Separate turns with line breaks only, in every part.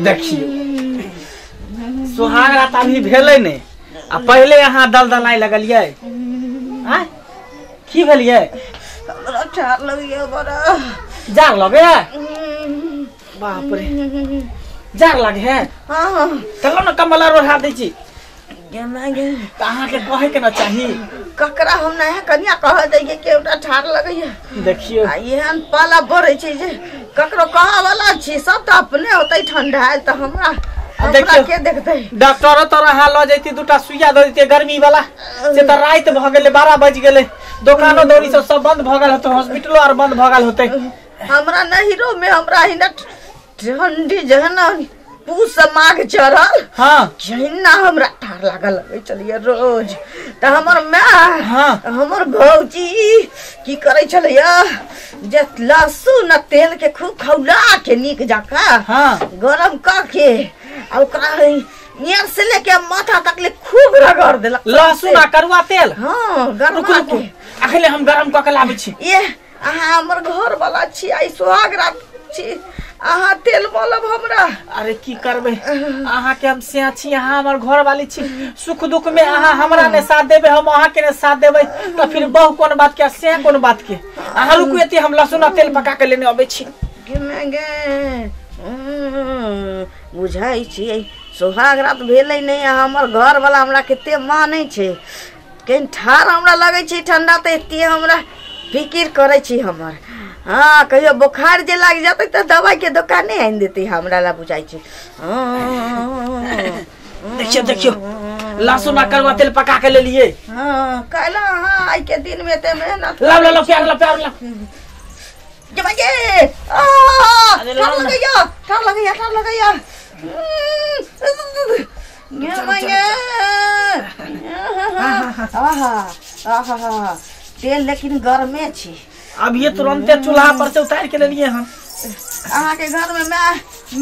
देखियो सुहाग रात अभी भेले ने आ पहले यहाँ दलदलाई लगलिए आ की भेलिए
हमरा ठार लगिए बड़ा
जाग लगे बाप रे जाग लगे है
हां
चलो ना कमला रोहा दै छी
गेमागे
कहां के कहे के ना चाहिए
ककरा हम नया कन्या कह दैए के उटा ठार लगइए
देखियो
आ एहन पाला बरै छै जे ककरो कहा वाला छी सब त अपने होतै ठंडा त हमरा के देखतै
डॉक्टर तो रहा ल जैती दुटा सुइया द देते गर्मी वाला से त रात भ गेले 12 बज गेले दुकानो दौरी सब बंद भ गेल होते हॉस्पिटलो और बंद भ गेल होते
हमरा नहिरो में हमरा हिना ठंडी जहना पूस माघ चढ़ल
हां
जहिना हमरा ठार लागल चलिए रोज त हमर मां
हां
हमर भौजी की करे छलैया जे लहसुन तेल के खूब खौला के नीक जाका
हां
गरम क के आ ओकरा नियर से लेके माथा तक ले खूब रगड़ देलक
लहसुन आ करुआ तेल
हां गरम के
अखले हम गरम क के लाबै छी
ये अहाँ हमर घर वाला छी आई सुहाग रात छी अहाँ तेल बोलब हमरा
अरे की करबे अहाँ के हम से छी अहाँ हमर घर वाली छी सुख दुख में अहाँ हमरा ने साथ देबे हम अहाँ के ने साथ देबे तो फिर बहु कोन बात के से कोन बात के अहाँ रुकु एती हम लहसुन तेल पका के लेने आबै छी
गे बुझाई छी सुहाग रात भेलै नहीं हमर घर वाला हमरा कते मानै छै केन ठार हमरा लगै छै ठंडा त एते हमरा फिकिर करे छी हमर हाँ कहियो बुखार जे लाग जाते तो दवाई के दुकाने आन देते हमरा ला बुझाई छै
देखियो देखियो लहसुन आ करुआ तेल पका के ले लिए
हां कहला हां आई के दिन में ते मेहनत
ला प्यार ला
के भाई ठार लगैया तेल लेकिन गरमे छी
अब ये तुरंते चूल्हा पर से उतार के ले लिए हम
अहाँ के घर में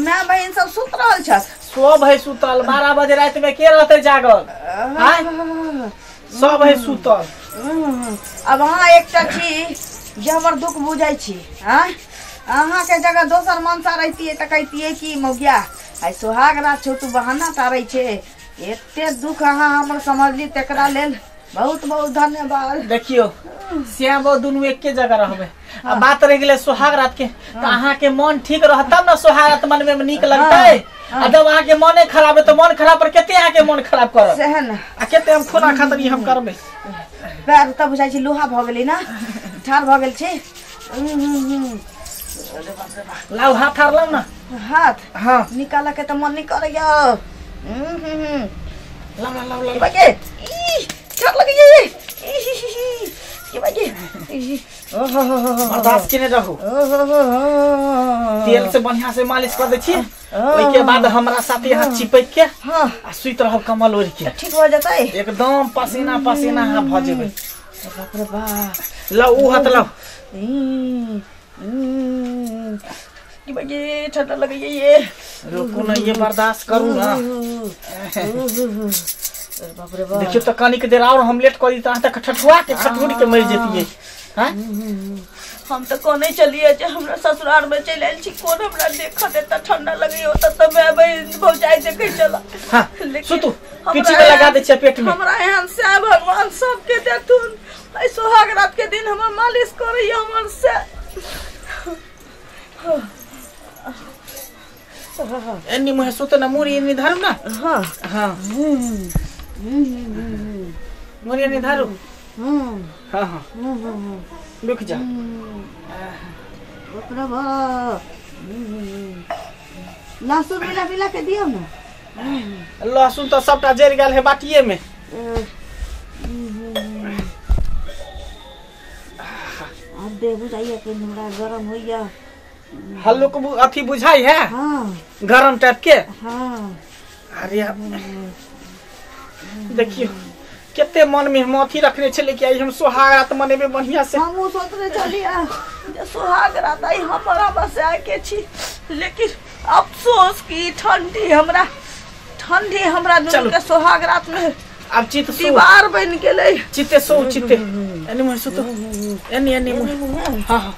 मैं बहन सब सुत रहल छ
सब है सुतल 12 बजे रात में के रहते जागल हां सब है सुतल
अब अहाँ एकटा छी जे हमर दुख बुझाई छी हां अहाँ के जगह दोसर मनसा रहती त कहतिए कि मौगिया आई सुहाग रात छोटू बहाना तारै छे एते दुख अहाँ हमर समझली तकरा लेल बहुत बहुत धन्यवाद
देखियो श्याम और दुनु एक के जगह रहबे अब बात रह गेले सुहाग रात के त अहाँ के मन ठीक रह तब ना सुहाग रात मन में नीक लगतै आ जब अहाँ के मने खराब है तो मन खराब पर केते अहाँ के मन खराब करब
सहन
आ केते हम खोला खातिर हम करबे
पैर त बुझाई छी लोहा भ गेलै ना ठार भ गेल छी
लाउ हाथ हारलौ ना
हाथ
हां
निकाला के त मन नहीं करैया
लाउ
बाके ठार लगैया के बाके
बर्दाश्त केने रहू तेल से बढ़िया से मालिश कर दे छी ओई के बाद हमरा साथे यहाँ चिपक के
हां
आ सुइत रहब कमल ओढ़ के
ठीक हो जाता है
एकदम पसीना पसीना हां भ जेबे
बाप रे बाप
ला ऊ हाथ ला
कि बाके ठंडा लगैया ये
रुको ना ये बर्दाश्त करू ना
बाप रे बाप
देखियो तो कनिक देर और हम लेट करी त तक ठठुआ के ठठुरी के मर जतिए हां
हम तो कोने चलिए जे हमरा ससुराल में चल आइल छी कोन हमरा देखत एत ठंडा लगई होत त मैं बहन भौजाई देखे चला
हां सुतू पीछे में लगा दे छ पेट में
हमरा एहन से भगवान सब के देथुन आई सुहाग रात के दिन हमर मालिश करई हमर से
एनी मुहे सुत ना मुरी एनी धरम ना
हां
हां मुरी एनी धरु हां हां रुक जा
बाप रे बाप लहसुन मिला के दियो ना
लहसुन तो सबटा जर गेल है बाटिए में
अब दे बुझाइए कि हमरा गरम होइया
हल्लुक अथी बुझाई है
हां
गरम टाइप के
हां
अरे देखियो केते मन में हम अथी रखने छले कि आई हम सुहाग रात मनेबे बढ़िया से
हम सोचने चलिया जे सुहाग रात आई हमरा बसा के छी लेकिन अफसोस की ठंडी हमरा दुनु के सुहाग रात में
अब चित
दीवार बन गेलै
चिते सो चिते एनी मुहे सुतो एनी मुहे हां हां